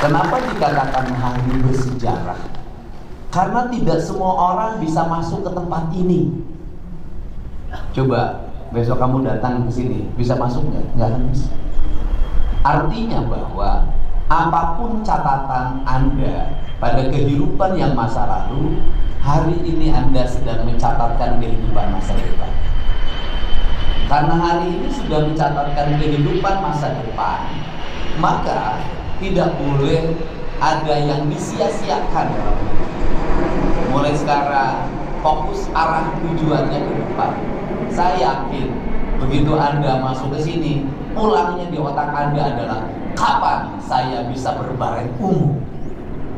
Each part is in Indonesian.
Kenapa dikatakan hari bersejarah? Karena tidak semua orang bisa masuk ke tempat ini. Coba besok kamu datang ke sini, bisa masuk nggak? Nggak akan bisa. Artinya bahwa apapun catatan Anda pada kehidupan yang masa lalu, hari ini Anda sedang mencatatkan kehidupan masa depan. Karena hari ini sudah mencatatkan kehidupan masa depan, maka tidak boleh ada yang disia-siakan. Mulai sekarang fokus arah tujuannya ke depan. Saya yakin begitu Anda masuk ke sini, pulangnya di otak Anda adalah kapan saya bisa berbaret ungu,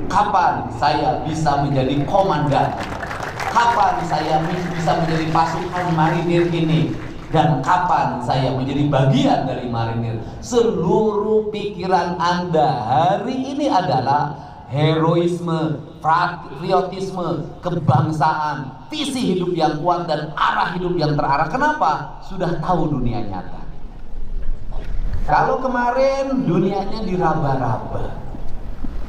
kapan saya bisa menjadi komandan, kapan saya bisa menjadi pasukan marinir ini, dan kapan saya menjadi bagian dari marinir. Seluruh pikiran Anda hari ini adalah heroisme, patriotisme, kebangsaan, visi hidup yang kuat dan arah hidup yang terarah. Kenapa? Sudah tahu dunia nyata. Kalau kemarin dunianya diraba-raba,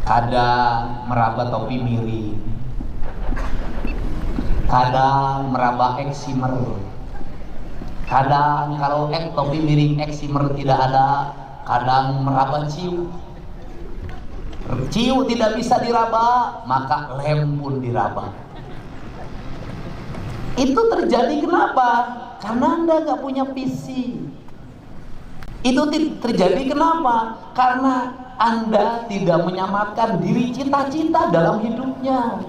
kadang meraba topi miring, kadang meraba eksimer, kadang kalau topi miring eksimer tidak ada, kadang meraba ciu. Ciu tidak bisa diraba, maka lem pun diraba. Itu terjadi kenapa? Karena Anda nggak punya visi. Itu terjadi kenapa? Karena Anda tidak menyamatkan diri cita-cita dalam hidupnya.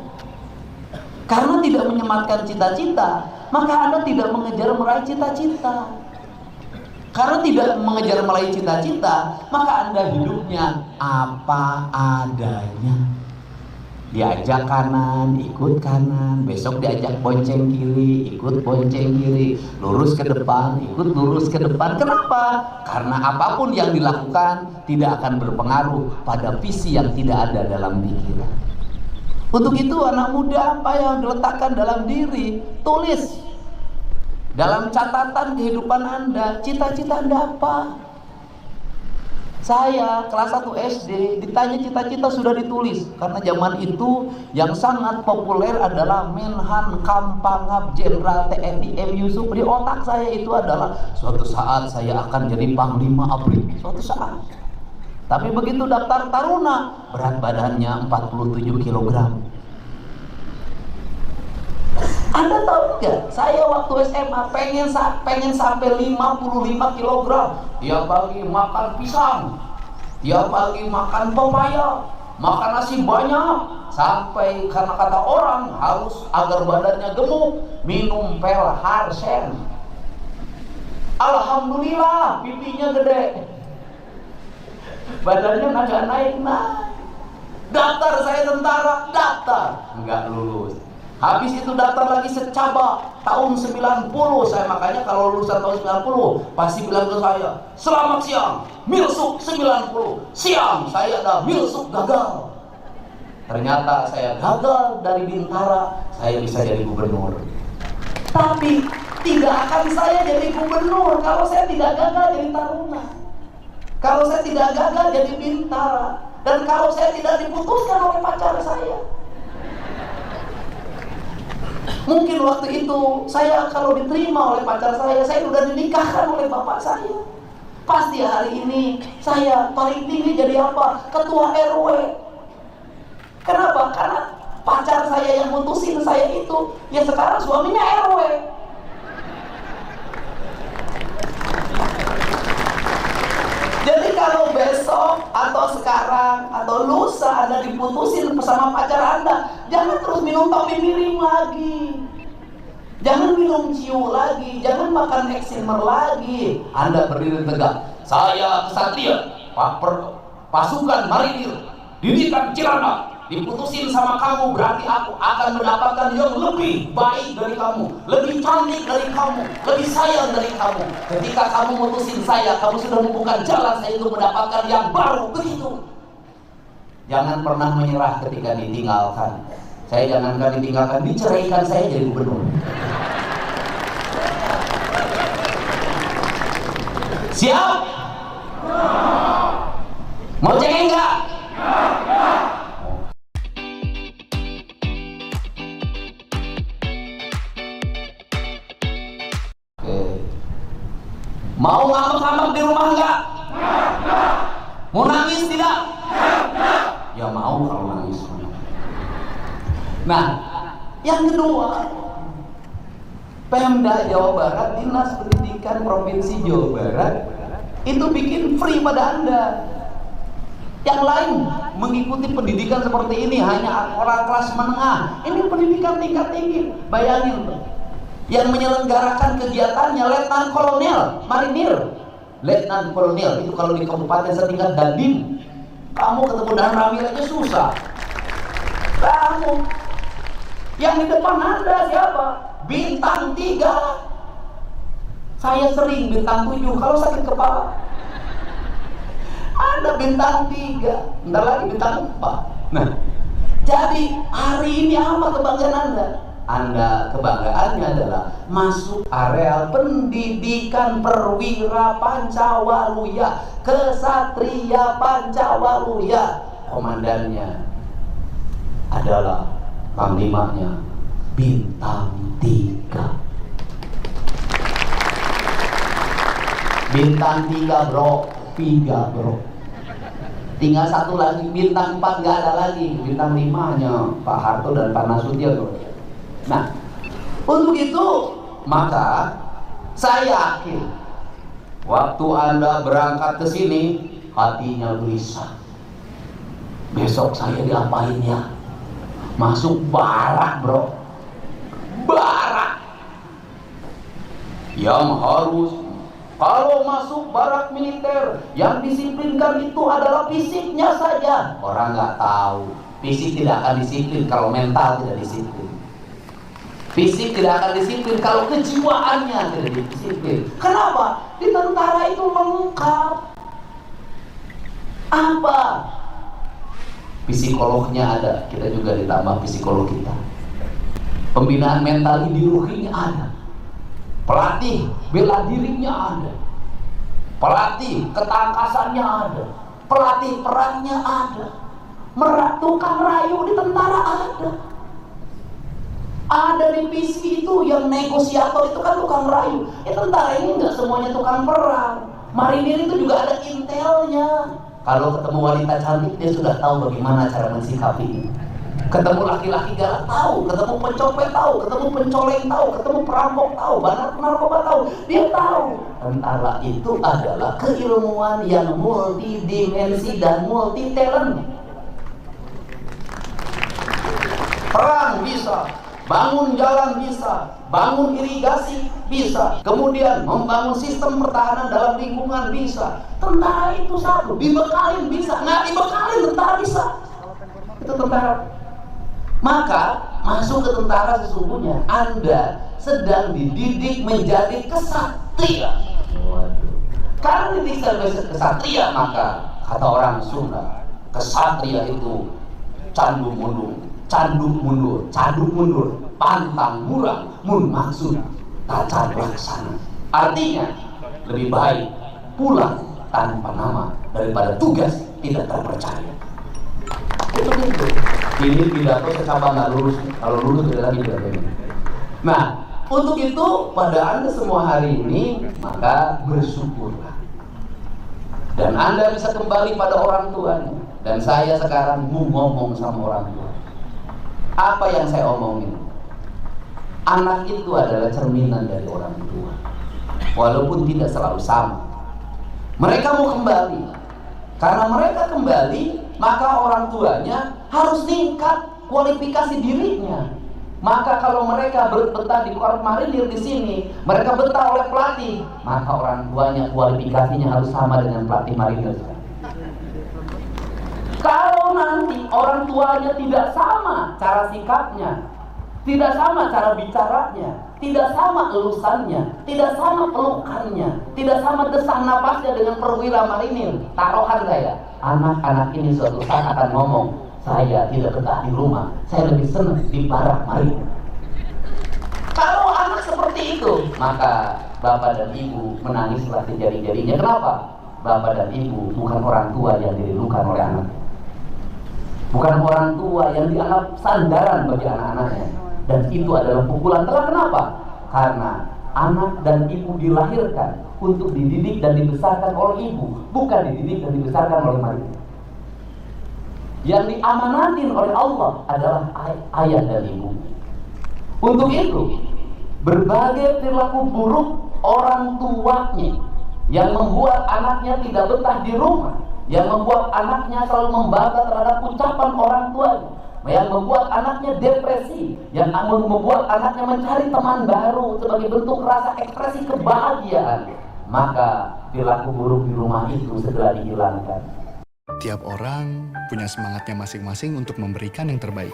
Karena tidak menyematkan cita-cita, maka Anda tidak mengejar meraih cita-cita. Karena tidak mengejar meraih cita-cita, maka Anda hidupnya apa adanya. Diajak kanan, ikut kanan, besok diajak bonceng kiri, ikut bonceng kiri, lurus ke depan, ikut lurus ke depan. Kenapa? Karena apapun yang dilakukan tidak akan berpengaruh pada visi yang tidak ada dalam pikiran. Untuk itu anak muda, apa yang diletakkan dalam diri, tulis dalam catatan kehidupan Anda, cita-cita Anda apa? Saya kelas 1 SD ditanya cita-cita sudah ditulis. Karena zaman itu yang sangat populer adalah Menhan Kampangab Jenderal TNI M. Yusuf. Di otak saya itu adalah suatu saat saya akan jadi Panglima ABRI. Suatu saat. Tapi begitu daftar taruna, berat badannya 47 kg. Anda tahu nggak? Saya waktu SMA pengen sampai 55 kg. Tiap pagi makan pisang, tiap pagi makan pepaya, makan nasi banyak, sampai karena kata orang harus agar badannya gemuk, minum pil Harsen. Alhamdulillah, pipinya gede, badannya agak naik. Daftar saya tentara, daftar, nggak lulus. Habis itu daftar lagi secaba tahun 90 saya, makanya kalau lulusan tahun 90 pasti bilang ke saya, selamat siang, Milsuk 90. Siang, saya ada Milsuk gagal. Ternyata saya gagal dari Bintara, saya bisa jadi gubernur. Tapi tidak akan saya jadi gubernur kalau saya tidak gagal jadi taruna, kalau saya tidak gagal jadi Bintara, dan kalau saya tidak diputuskan oleh pacar saya. Mungkin waktu itu saya kalau diterima oleh pacar saya sudah dinikahkan oleh bapak saya. Pasti hari ini saya paling tinggi jadi apa? Ketua RW. Kenapa? Karena pacar saya yang mutusin saya itu, ya sekarang suaminya RW. Jadi kalau besok atau sekarang atau lusa Anda diputusin bersama pacar Anda, jangan terus minum topi miring lagi, jangan minum ciu lagi, jangan makan eksimer lagi. Anda berdiri tegak, saya kesatria, pasukan marinir, didikan Cirana. Diputusin sama kamu berarti aku akan mendapatkan yang lebih baik dari kamu, lebih cantik dari kamu, lebih sayang dari kamu. Ketika kamu mutusin saya, kamu sudah membuka jalan saya untuk mendapatkan yang baru. Begitu. Jangan pernah menyerah ketika ditinggalkan. Saya jangankan ditinggalkan, diceraikan saya jadi gubernur. Siap? Mau cengeng enggak? Mau ngambek-ngambek di rumah enggak? Mau nangis tidak? Ya mau kalau nangis. Nah, yang kedua, Pemda Jawa Barat, Dinas Pendidikan Provinsi Jawa Barat itu bikin free pada Anda. Yang lain mengikuti pendidikan seperti ini hanya orang kelas menengah. Ini pendidikan tingkat tinggi. Bayangin, yang menyelenggarakan kegiatannya Letnan Kolonel Marinir. Letnan Kolonel itu kalau di kabupaten setingkat Dandim, kamu ketemu Dan Ramil aja susah. Kamu yang di depan Anda siapa? Bintang 3. Saya sering bintang 7 kalau sakit kepala. Ada bintang 3, bentar lagi bintang 4. Nah, jadi hari ini apa kebanggaan Anda? Anda kebanggaannya adalah masuk areal pendidikan perwira Pancawaluya, kesatria Pancawaluya. Komandannya adalah panglimanya bintang 3. Bintang 3 bro, 3 bro. Tinggal satu lagi, bintang 4 gak ada lagi. Bintang 5-nya Pak Harto dan Pak Nasution bro. Nah, untuk itu maka saya yakin waktu Anda berangkat ke sini hatinya gelisah. Besok saya diapain ya? Masuk barak bro, barak yang harus. Kalau masuk barak militer, yang disiplinkan itu adalah fisiknya saja. Orang nggak tahu, fisik tidak akan disiplin kalau mental tidak disiplin. Fisik tidak akan disiplin kalau kejiwaannya tidak disiplin. Kenapa? Di tentara itu lengkap. Apa? Psikolognya ada, kita juga ditambah psikolog kita. Pembinaan mental ideologinya ada. Pelatih bela dirinya ada. Pelatih ketangkasannya ada. Pelatih perangnya ada. Tukang rayu di tentara ada. Ada divisi itu yang negosiator itu kan tukang rayu. Tentara ini enggak semuanya tukang perang. Marinir itu juga ada intelnya. Kalau ketemu wanita cantik dia sudah tahu bagaimana cara mensikapinya. Ketemu laki-laki galak tahu, ketemu pencopet tahu, ketemu pencoleng tahu, ketemu perampok tahu, bandar narkoba tahu. Dia tahu. Tentara itu adalah keilmuan yang multidimensi dan multi talent. Perang bisa, bangun jalan bisa, bangun irigasi bisa, kemudian membangun sistem pertahanan dalam lingkungan bisa. Tentara itu satu, dibekalin bisa, nggak dibekalin tentara bisa. Itu tentara. Maka masuk ke tentara sesungguhnya Anda sedang dididik menjadi kesatria. Karena dididik sebagai kesatria, maka kata orang Sunda, kesatria itu canduk mundur, pantang murang, mun maksud tata laksana. Artinya lebih baik pulang tanpa nama daripada tugas tidak terpercaya. Itu gitu. Ini pidato sekaba nggak lulus, kalau lulus tidak lagi pidato ini. Nah, untuk itu pada Anda semua hari ini maka bersyukurlah. Dan Anda bisa kembali pada orang tuanya. Dan saya sekarang mau ngomong sama orang tua. Apa yang saya omongin? Anak itu adalah cerminan dari orang tua. Walaupun tidak selalu sama. Mereka mau kembali. Karena mereka kembali, maka orang tuanya harus tingkat kualifikasi dirinya. Maka kalau mereka betah di Korps Marinir di sini, mereka betah oleh pelatih, maka orang tuanya kualifikasinya harus sama dengan pelatih Marinir. Kalau nanti orang tuanya tidak sama cara sikapnya, tidak sama cara bicaranya, tidak sama elusannya, tidak sama pelukannya, tidak sama desak napasnya dengan perwira Marinir. Taruhan saya, anak-anak ini suatu saat akan ngomong, saya tidak betah di rumah, saya lebih senang di barak Marinir. Kalau anak seperti itu, maka bapak dan ibu menangislah sejari-jarinya. Kenapa? Bapak dan ibu bukan orang tua yang dirindukan oleh anak, bukan orang tua yang dianggap sandaran bagi anak-anaknya. Dan itu adalah pukulan telak. Kenapa? Karena anak dan ibu dilahirkan untuk dididik dan dibesarkan oleh ibu, bukan dididik dan dibesarkan oleh manusia. Yang diamanatin oleh Allah adalah ayah dan ibu. Untuk itu, berbagai perilaku buruk orang tuanya yang membuat anaknya tidak betah di rumah, yang membuat anaknya selalu membangga terhadap ucapan orang tuanya, yang membuat anaknya depresi, yang membuat anaknya mencari teman baru sebagai bentuk rasa ekspresi kebahagiaan, maka perilaku buruk di rumah itu segera dihilangkan. Tiap orang punya semangatnya masing-masing untuk memberikan yang terbaik.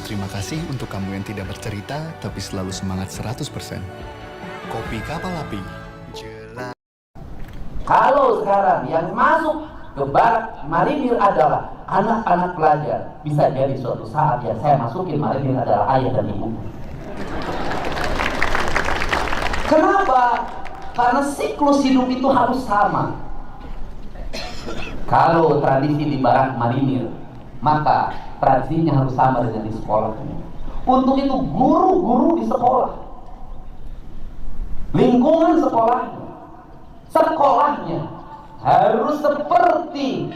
Terima kasih untuk kamu yang tidak bercerita tapi selalu semangat 100%. Kopi Kapal Api. Kalau sekarang yang masuk ke barak marinir adalah anak-anak pelajar, bisa jadi suatu saat yang saya masukin marinir adalah ayah dan ibu. Kenapa? Karena siklus hidup itu harus sama. Kalau tradisi di barak marinir, maka tradisinya harus sama dengan di sekolah. Untuk itu guru-guru di sekolah, lingkungan sekolahnya harus seperti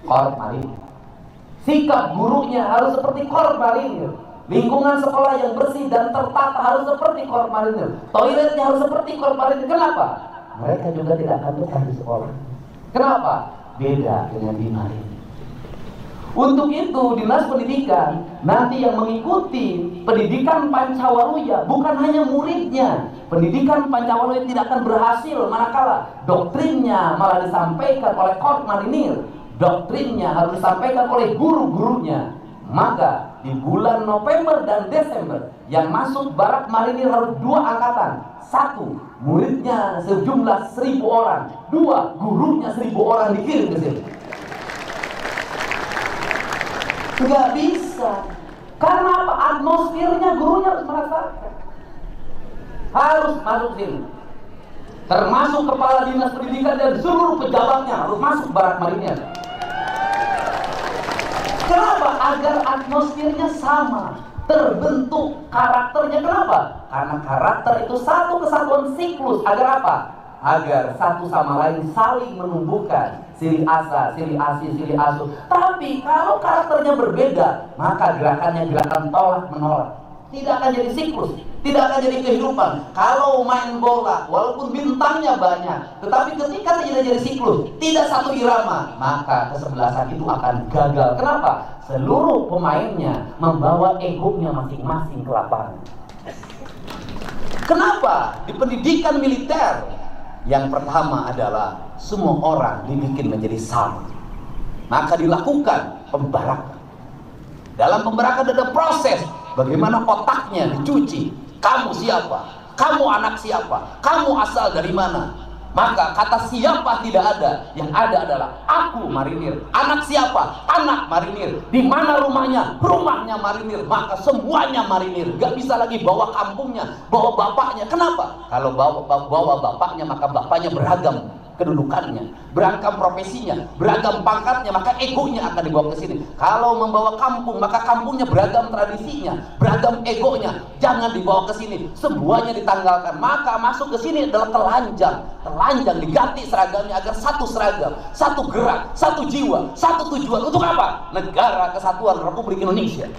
korps marinir. Sikap gurunya harus seperti korps marinir. Lingkungan sekolah yang bersih dan tertata harus seperti korps marinir. Toiletnya harus seperti korps marinir. Kenapa? Mereka juga tidak akan betah di sekolah. Kenapa? Beda dengan di marinir. Untuk itu Dinas Pendidikan nanti yang mengikuti pendidikan Pancawaluya bukan hanya muridnya. Pendidikan Pancawaluya tidak akan berhasil manakala doktrinnya malah disampaikan oleh korps marinir. Doktrinnya harus disampaikan oleh guru-gurunya. Maka di bulan November dan Desember yang masuk barak marinir harus 2 angkatan. 1, muridnya sejumlah 1.000 orang. 2, gurunya 1.000 orang dikirim ke sini. Nggak bisa. Karena apa? Atmosfernya gurunya harus merasakan. Harus masuk sini. Termasuk kepala dinas pendidikan dan seluruh pejabatnya harus masuk barak marinir. Kenapa? Agar atmosfernya sama, terbentuk karakternya. Kenapa? Karena karakter itu satu kesatuan siklus. Agar apa? Agar satu sama lain saling menumbuhkan silih asa, silih asi, silih asu. Tapi kalau karakternya berbeda, maka gerakannya gerakan tolak menolak. Tidak akan jadi siklus, tidak akan jadi kehidupan. Kalau main bola, walaupun bintangnya banyak, tetapi ketika tidak jadi siklus, tidak satu irama, maka kesebelasan itu akan gagal. Kenapa? Seluruh pemainnya membawa egonya masing-masing ke lapangan. Kenapa? Di pendidikan militer, yang pertama adalah semua orang dibikin menjadi sama. Maka dilakukan pembarakan. Dalam pembarakan ada proses bagaimana otaknya dicuci. Kamu siapa? Kamu anak siapa? Kamu asal dari mana? Maka kata siapa tidak ada. Yang ada adalah aku marinir. Anak siapa? Anak marinir. Di mana rumahnya? Rumahnya marinir. Maka semuanya marinir. Gak bisa lagi bawa kampungnya, bawa bapaknya. Kenapa? Kalau bawa bapaknya, maka bapaknya beragam kedudukannya, beragam profesinya, beragam pangkatnya, maka egonya akan dibawa ke sini. Kalau membawa kampung, maka kampungnya beragam tradisinya, beragam egonya, jangan dibawa ke sini. Semuanya ditanggalkan. Maka masuk ke sini adalah telanjang diganti seragamnya agar satu seragam, satu gerak, satu jiwa, satu tujuan. Untuk apa? Negara Kesatuan Republik Indonesia.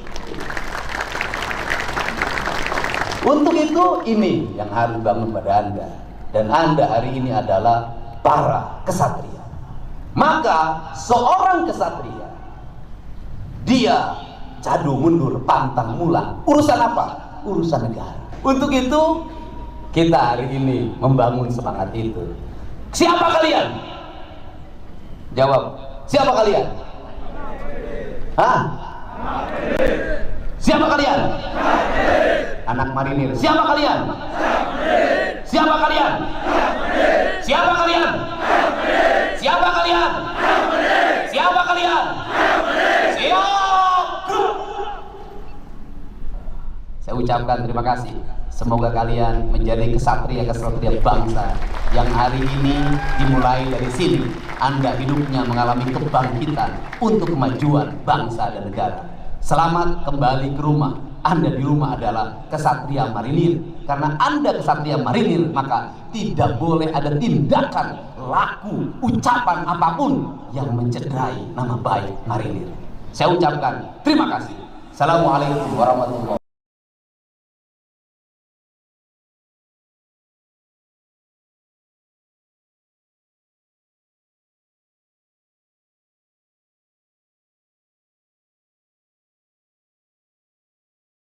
Untuk itu ini yang harus dibangun pada Anda. Dan Anda hari ini adalah para kesatria. Maka seorang kesatria, dia cadu mundur pantang mulang. Urusan apa? Urusan negara. Untuk itu kita hari ini membangun semangat itu. Siapa kalian? Jawab. Siapa kalian? Hah? Siapa kalian? Anak marinir. Siapa kalian? Siapa kalian? Siapa kalian? Siapa kalian? Siapa kalian? Siap. Saya ucapkan terima kasih. Semoga kalian menjadi kesatria-kesatria bangsa yang hari ini dimulai dari sini. Anda hidupnya mengalami kebangkitan untuk kemajuan bangsa dan negara. Selamat kembali ke rumah. Anda di rumah adalah kesatria marinir. Karena Anda kesatria marinir, maka tidak boleh ada tindakan, laku, ucapan apapun yang mencederai nama baik marinir. Saya ucapkan terima kasih. Assalamualaikum warahmatullahi wabarakatuh.